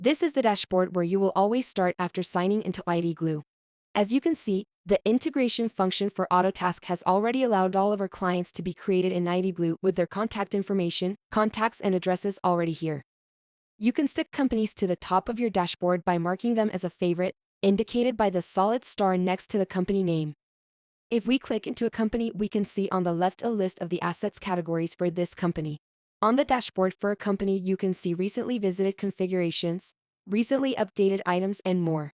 This is the dashboard where you will always start after signing into ID Glue. As you can see, the integration function for Autotask has already allowed all of our clients to be created in ID Glue with their contact information, contacts and addresses already here. You can stick companies to the top of your dashboard by marking them as a favorite, indicated by the solid star next to the company name. If we click into a company, we can see on the left a list of the assets categories for this company. On the dashboard for a company, you can see recently visited configurations, recently updated items, and more.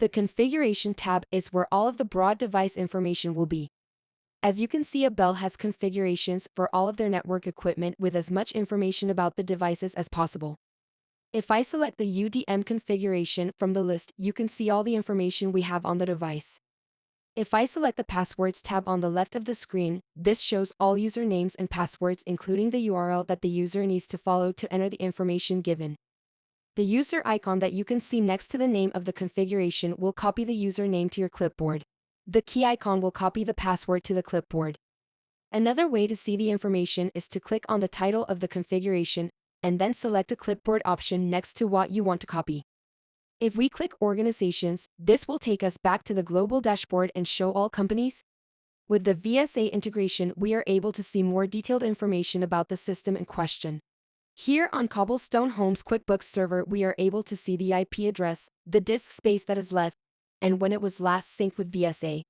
The Configuration tab is where all of the broad device information will be. As you can see, Bell has configurations for all of their network equipment with as much information about the devices as possible. If I select the UDM configuration from the list, you can see all the information we have on the device. If I select the Passwords tab on the left of the screen, this shows all usernames and passwords, including the URL that the user needs to follow to enter the information given. The user icon that you can see next to the name of the configuration will copy the username to your clipboard. The key icon will copy the password to the clipboard. Another way to see the information is to click on the title of the configuration and then select a clipboard option next to what you want to copy. If we click Organizations, this will take us back to the global dashboard and show all companies. With the VSA integration, we are able to see more detailed information about the system in question. Here on Cobblestone Homes QuickBooks Server, we are able to see the IP address, the disk space that is left, and when it was last synced with VSA.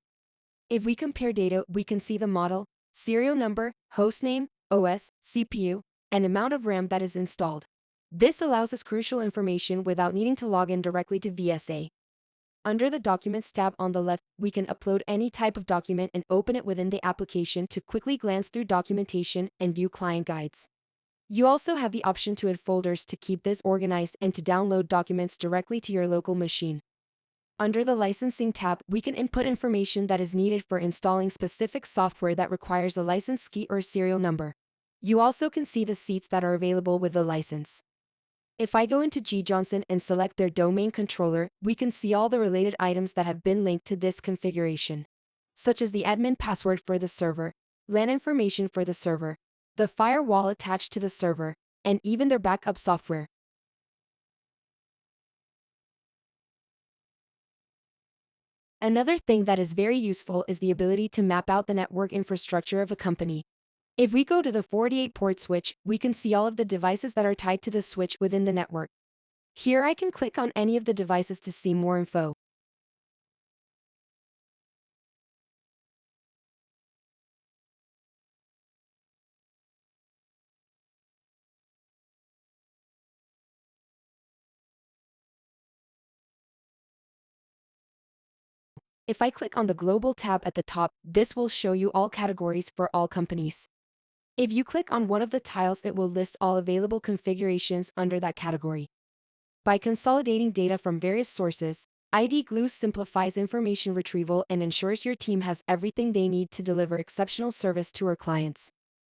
If we compare data, we can see the model, serial number, hostname, OS, CPU, and amount of RAM that is installed. This allows us crucial information without needing to log in directly to VSA. Under the Documents tab on the left, we can upload any type of document and open it within the application to quickly glance through documentation and view client guides. You also have the option to add folders to keep this organized and to download documents directly to your local machine. Under the Licensing tab, we can input information that is needed for installing specific software that requires a license key or serial number. You also can see the seats that are available with the license. If I go into G. Johnson and select their domain controller, we can see all the related items that have been linked to this configuration, such as the admin password for the server, LAN information for the server, the firewall attached to the server, and even their backup software. Another thing that is very useful is the ability to map out the network infrastructure of a company. If we go to the 48-port switch, we can see all of the devices that are tied to the switch within the network. Here I can click on any of the devices to see more info. If I click on the Global tab at the top, this will show you all categories for all companies. If you click on one of the tiles, it will list all available configurations under that category. By consolidating data from various sources, ID Glue simplifies information retrieval and ensures your team has everything they need to deliver exceptional service to our clients.